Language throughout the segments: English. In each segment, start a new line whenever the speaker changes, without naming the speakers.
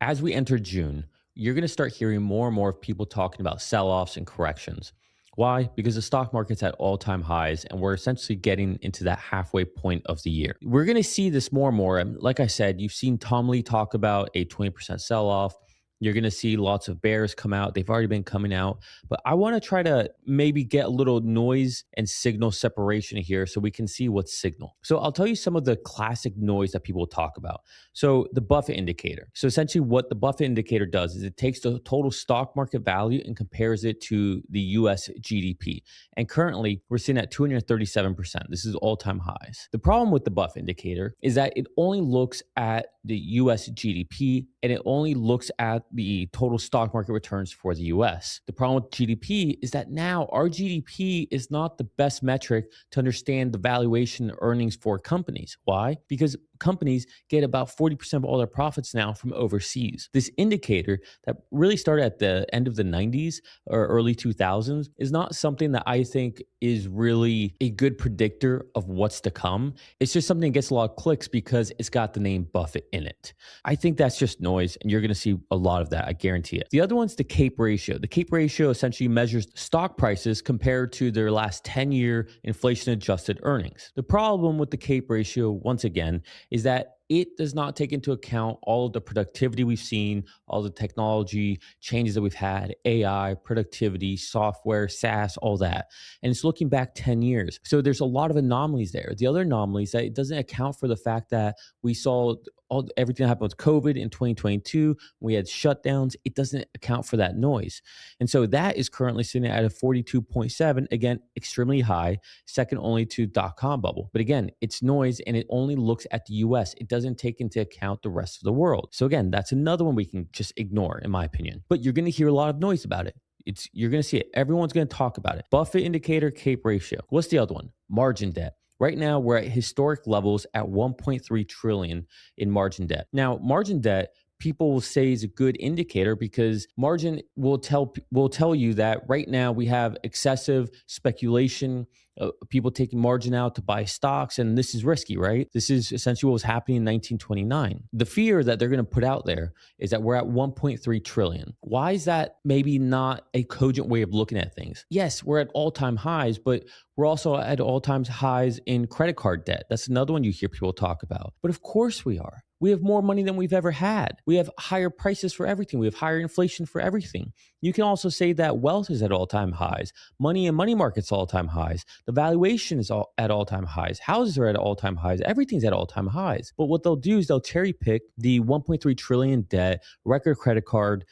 As we enter June, you're going to start hearing more and more of people talking about sell offs and corrections. Why? Because the stock market's at all time highs and we're essentially getting into that halfway point of the year. We're going to see this more and more. And like I said, you've seen Tom Lee talk about a 20% sell off. You're going to see lots of bears come out. They've already been coming out. But I want to try to maybe get a little noise and signal separation here so we can see what's signal. So I'll tell you some of the classic noise that people talk about. So the Buffett indicator. So essentially what the Buffett indicator does is it takes the total stock market value and compares it to the US GDP. And currently we're sitting at 237%. This is all-time highs. The problem with the Buffett indicator is that it only looks at the US GDP and it only looks at the total stock market returns for the US. The problem with GDP is that now our GDP is not the best metric to understand the valuation earnings for companies. Why? Because companies get about 40% of all their profits now from overseas. This indicator that really started at the end of the 90s or early 2000s is not something that I think is really a good predictor of what's to come. It's just something that gets a lot of clicks because it's got the name Buffett in it. I think that's just noise, and you're going to see a lot of that. I guarantee it. The other one's the CAPE ratio. The CAPE ratio essentially measures stock prices compared to their last 10-year inflation-adjusted earnings. The problem with the CAPE ratio, once again, is that it does not take into account all of the productivity we've seen, all the technology changes that we've had, AI, productivity, software, SaaS, all that. And it's looking back 10 years. So there's a lot of anomalies there. The other anomalies that it doesn't account for the fact that we saw everything that happened with COVID in 2022. We had shutdowns. It doesn't account for that noise. And so that is currently sitting at a 42.7, again, extremely high, second only to dot-com bubble. But again, it's noise and it only looks at the US. It doesn't take into account the rest of the world. So again, that's another one we can just ignore, in my opinion. But you're going to hear a lot of noise about it. You're going to see it. Everyone's going to talk about it. Buffett indicator, CAPE ratio. What's the other one? Margin debt. Right now, we're at historic levels at 1.3 trillion in margin debt. Now, margin debt, people will say is a good indicator because margin will tell you that right now we have excessive speculation, people taking margin out to buy stocks, and this is risky, right? This is essentially what was happening in 1929. The fear that they're going to put out there is that we're at 1.3 trillion. Why is that maybe not a cogent way of looking at things? Yes, we're at all-time highs, but we're also at all-time highs in credit card debt. That's another one you hear people talk about. But of course we are. We have more money than we've ever had. We have higher prices for everything. We have higher inflation for everything. You can also say that wealth is at all-time highs. Money and money markets all-time highs. The valuation is at all-time highs. Houses are at all-time highs. Everything's at all-time highs. But what they'll do is they'll cherry pick the 1.3 trillion debt, record credit card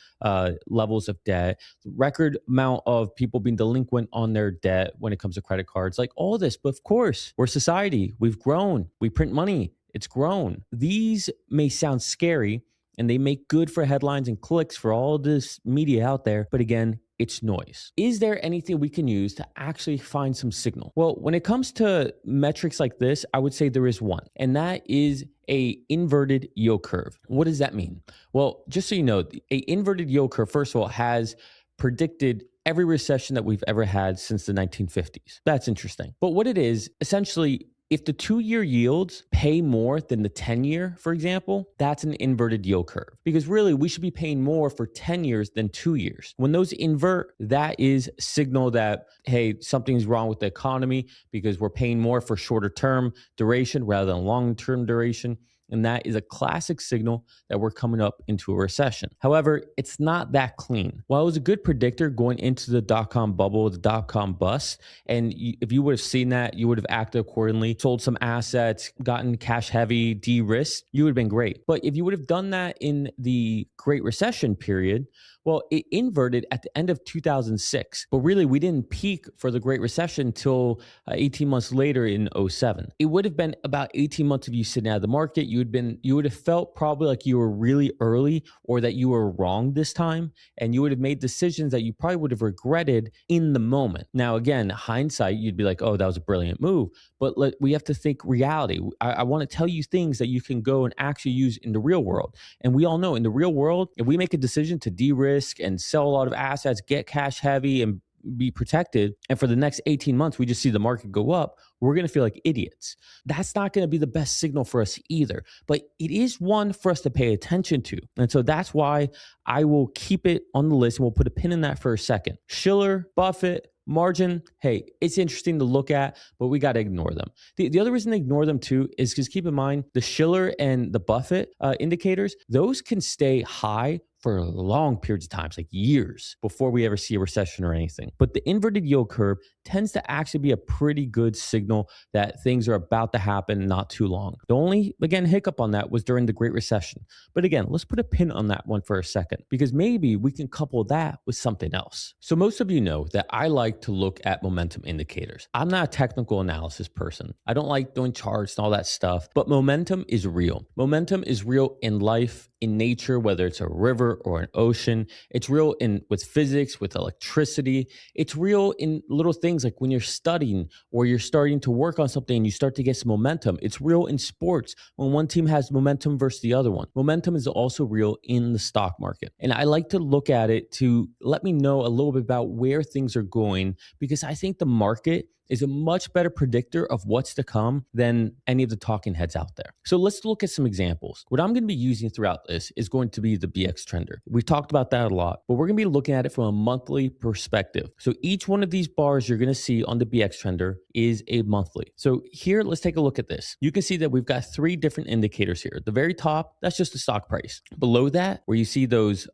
levels of debt, record amount of people being delinquent on their debt when it comes to credit cards, like all this. But of course, we're society. We've grown. We print money. It's grown. These may sound scary and they make good for headlines and clicks for all this media out there. But again, it's noise. Is there anything we can use to actually find some signal? Well, when it comes to metrics like this, I would say there is one, and that is a inverted yield curve. What does that mean? Well, just so you know, a inverted yield curve, first of all, has predicted every recession that we've ever had since the 1950s. That's interesting. But what it is, essentially, if the 2-year yields pay more than the 10-year, for example, that's an inverted yield curve. Because really, we should be paying more for 10 years than 2 years. When those invert, that is signal that, hey, something's wrong with the economy because we're paying more for shorter term duration rather than long-term duration. And that is a classic signal that we're coming up into a recession. However, it's not that clean. While it was a good predictor going into the dot-com bubble, the dot-com bust, and if you would have seen that, you would have acted accordingly, sold some assets, gotten cash heavy, de-risked, you would have been great. But if you would have done that in the Great Recession period, well, it inverted at the end of 2006, but really we didn't peak for the Great Recession until 18 months later in '07. It would have been about 18 months of you sitting out of the market. You would have felt probably like you were really early or that you were wrong this time, and you would have made decisions that you probably would have regretted in the moment. Now, again, hindsight, you'd be like, oh, that was a brilliant move. But we have to think reality. I want to tell you things that you can go and actually use in the real world. And we all know in the real world, if we make a decision to de-risk and sell a lot of assets, get cash heavy and be protected, and for the next 18 months, we just see the market go up, we're going to feel like idiots. That's not going to be the best signal for us either, but it is one for us to pay attention to. And so that's why I will keep it on the list and we'll put a pin in that for a second. Shiller, Buffett, margin, hey, it's interesting to look at, but we got to ignore them. The other reason to ignore them too is because keep in mind, the Shiller and the Buffett indicators, those can stay high for long periods of time, like years before we ever see a recession or anything. But the inverted yield curve tends to actually be a pretty good signal that things are about to happen not too long. The only, again, hiccup on that was during the Great Recession. But again, let's put a pin on that one for a second, because maybe we can couple that with something else. So most of you know that I like to look at momentum indicators. I'm not a technical analysis person. I don't like doing charts and all that stuff, but momentum is real. Momentum is real in life, in nature, whether it's a river or an ocean. It's real in with physics, with electricity. It's real in little things like when you're studying or you're starting to work on something and you start to get some momentum. It's real in sports when one team has momentum versus the other one. Momentum is also real in the stock market. And I like to look at it to let me know a little bit about where things are going, because I think the market is a much better predictor of what's to come than any of the talking heads out there. So let's look at some examples. What I'm going to be using throughout this is going to be the BX Trender. We've talked about that a lot, but we're going to be looking at it from a monthly perspective. So each one of these bars you're going to see on the BX Trender is a monthly. So here, let's take a look at this. You can see that we've got three different indicators here. The very top, that's just the stock price. Below that, where you see those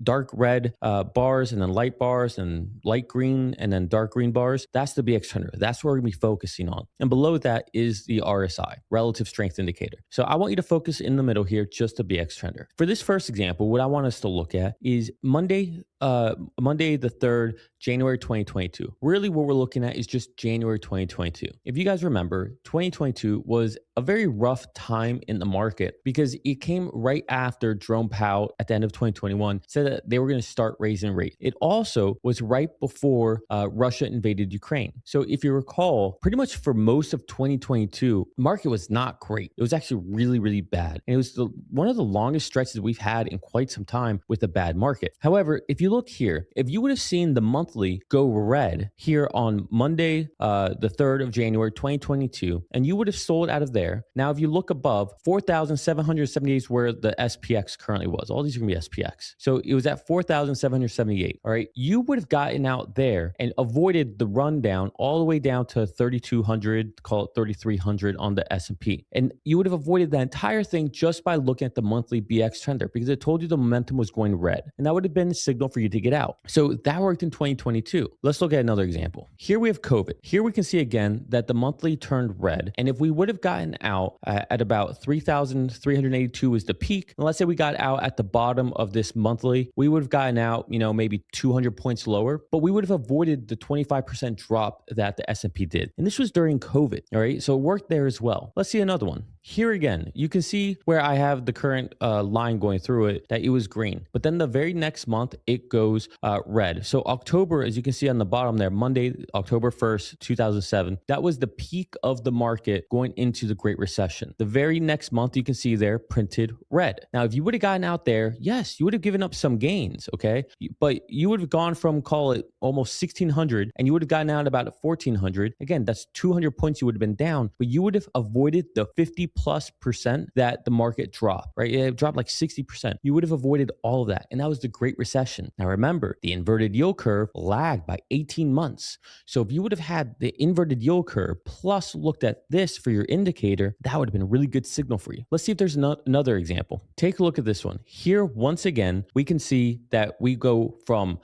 dark red bars and then light bars and light green and then dark green bars, that's the BX Trender. That's what we're going to be focusing on. And below that is the RSI, relative strength indicator. So I want you to focus in the middle here, just the BX Trender. For this first example, what I want us to look at is Monday the 3rd, January 2022. Really what we're looking at is just January 2022. If you guys remember, 2022 was a very rough time in the market because it came right after Jerome Powell at the end of 2021 said that they were going to start raising rates. It also was right before Russia invaded Ukraine. So if you recall, pretty much for most of 2022, the market was not great. It was actually really, really bad. And it was one of the longest stretches we've had in quite some time with a bad market. However, if you look here, if you would have seen the monthly go red here on Monday, the 3rd of January, 2022, and you would have sold out of there. Now, if you look above, 4,778 is where the SPX currently was. All these are going to be SPX. So it was at 4,778. All right. You would have gotten out there and avoided the rundown all the way down to 3,200, call it 3,300 on the S&P. And you would have avoided that entire thing just by looking at the monthly BX Trender, because it told you the momentum was going red. And that would have been a signal for you to get out. So that worked in 2022. Let's look at another example. Here we have COVID. Here we can see again that the monthly turned red. And if we would have gotten out at about 3,382 was the peak, and let's say we got out at the bottom of this monthly, we would have gotten out, maybe 200 points lower, but we would have avoided the 25% drop that the S&P did. And this was during COVID. All right. So it worked there as well. Let's see another one. Here again, you can see where I have the current line going through it, that it was green. But then the very next month, it goes red. So October, as you can see on the bottom there, Monday, October 1st, 2007, that was the peak of the market going into the Great Recession. The very next month, you can see there printed red. Now, if you would have gotten out there, yes, you would have given up some gains, okay? But you would have gone from, call it almost 1,600, and you would have gotten out about 1,400. Again, that's 200 points you would have been down, but you would have avoided the 50+% that the market dropped, right? It dropped like 60%. You would have avoided all of that. And that was the Great Recession. Now remember, the inverted yield curve lagged by 18 months. So if you would have had the inverted yield curve plus looked at this for your indicator, that would have been a really good signal for you. Let's see if there's another example. Take a look at this one. Here, once again, we can see that we go from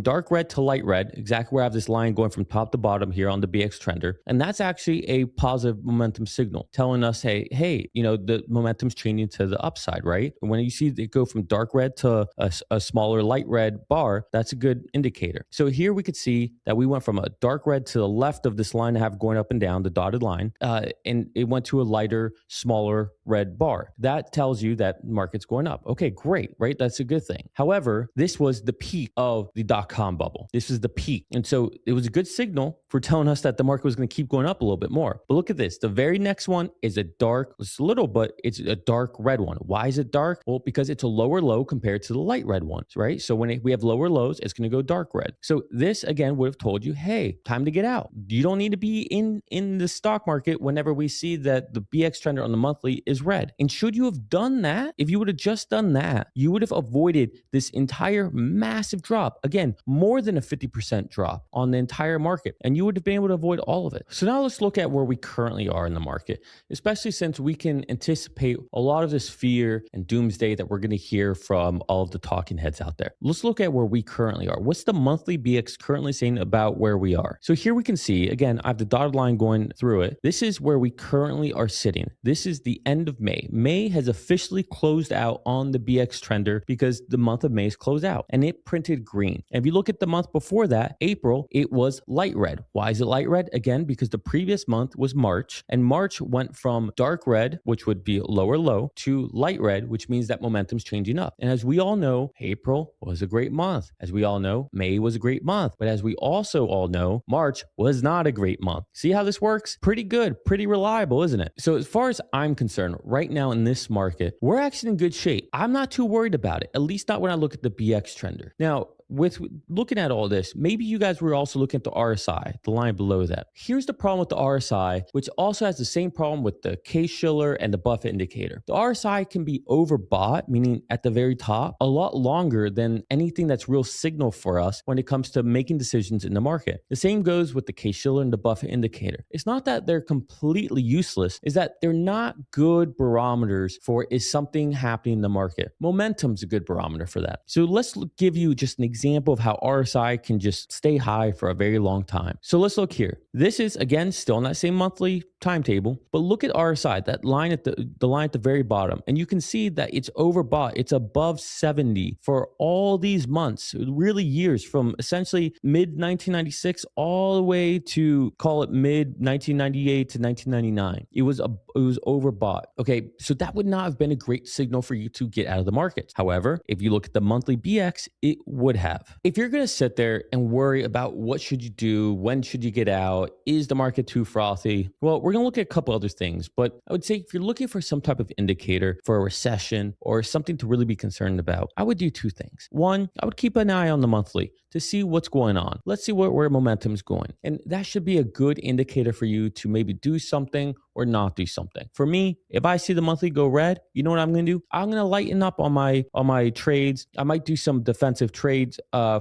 dark red to light red, exactly where I have this line going from top to bottom here on the BX Trender. And that's actually a positive momentum signal telling us, hey, the momentum's changing to the upside, right? And when you see it go from dark red to a smaller light red bar, that's a good indicator. So here we could see that we went from a dark red to the left of this line I have going up and down, the dotted line, and it went to a lighter, smaller red bar. That tells you that market's going up. Okay, great, right? That's a good thing. However, this was the peak of the dot-com bubble. This is the peak. And so it was a good signal for telling us that the market was going to keep going up a little bit more. But look at this. The very next one is a dark it's a little, but it's a dark red one. Why is it dark? Well, because it's a lower low compared to the light red ones, right? So when we have lower lows, it's going to go dark red. So this again would have told you, hey, time to get out. You don't need to be in the stock market whenever we see that the BX trender on the monthly is red. And should you have done that, if you would have just done that, you would have avoided this entire massive drop. Again, more than a 50% drop on the entire market, and you would have been able to avoid all of it. So now let's look at where we currently are in the market, especially since we can anticipate a lot of this fear and doomsday that we're going to hear from all of the talking heads out there. Let's look at where we currently are. What's the monthly BX currently saying about where we are? So here we can see, again, I have the dotted line going through it. This is where we currently are sitting. This is the end of May. May has officially closed out on the BX trender because the month of May is closed out and it printed green. And if you look at the month before that, April, it was light red. Why is it light red? Again, because the previous month was March, and March went from dark red, which would be lower low, to light red, which means that momentum's changing up. And as we all know, April was a great month. As we all know, May was a great month. But as we also all know, March was not a great month. See how this works? Pretty good, pretty reliable, isn't it? So as far as I'm concerned, right now in this market, we're actually in good shape. I'm not too worried about it, at least not when I look at the BX trender. Now, with looking at all this, maybe you guys were also looking at the RSI, the line below that. Here's the problem with the RSI, which also has the same problem with the Case-Shiller and the Buffett indicator. The RSI can be overbought, meaning at the very top, a lot longer than anything that's real signal for us when it comes to making decisions in the market. The same goes with the Case-Shiller and the Buffett indicator. It's not that they're completely useless, it's that they're not good barometers for is something happening in the market. Momentum's a good barometer for that. So let's give you just an example of how RSI can just stay high for a very long time. So let's look here. This is again still on that same monthly timetable, but look at RSI, that line at the line at the very bottom, and you can see that it's overbought. It's above 70 for all these months, really years, from essentially mid 1996 all the way to call it mid 1998 to 1999. It was overbought. Okay, so that would not have been a great signal for you to get out of the market. However, if you look at the monthly BX, it would have. If you're going to sit there and worry about what should you do, when should you get out, is the market too frothy? Well, we're going to look at a couple other things, but I would say if you're looking for some type of indicator for a recession or something to really be concerned about, I would do two things. One, I would keep an eye on the monthly to see what's going on. Let's see where momentum is going. And that should be a good indicator for you to maybe do something or not do something. For me, if I see the monthly go red, you know what I'm going to do? I'm going to lighten up on my trades. I might do some defensive trades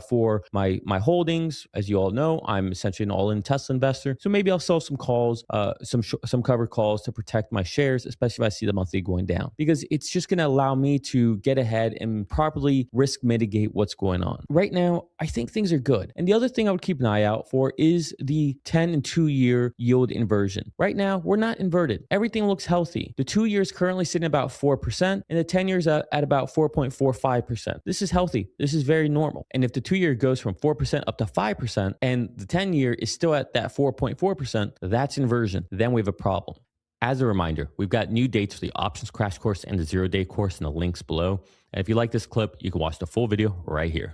for my holdings. As you all know, I'm essentially an all-in Tesla investor. So maybe I'll sell some calls, some covered calls to protect my shares, especially if I see the monthly going down, because it's just going to allow me to get ahead and properly risk mitigate what's going on. Right now, I think things are good. And the other thing I would keep an eye out for is the 10 and 2-year yield inversion. Right now, we're not inverted. Everything looks healthy. The 2 years currently sitting about 4%, and the 10 years at about 4.45%. This is healthy. This is very normal. And if the 2 year goes from 4% up to 5%, and the 10 year is still at that 4.4%, that's inversion. Then we have a problem. As a reminder, we've got new dates for the options crash course and the 0-day course in the links below. And if you like this clip, you can watch the full video right here.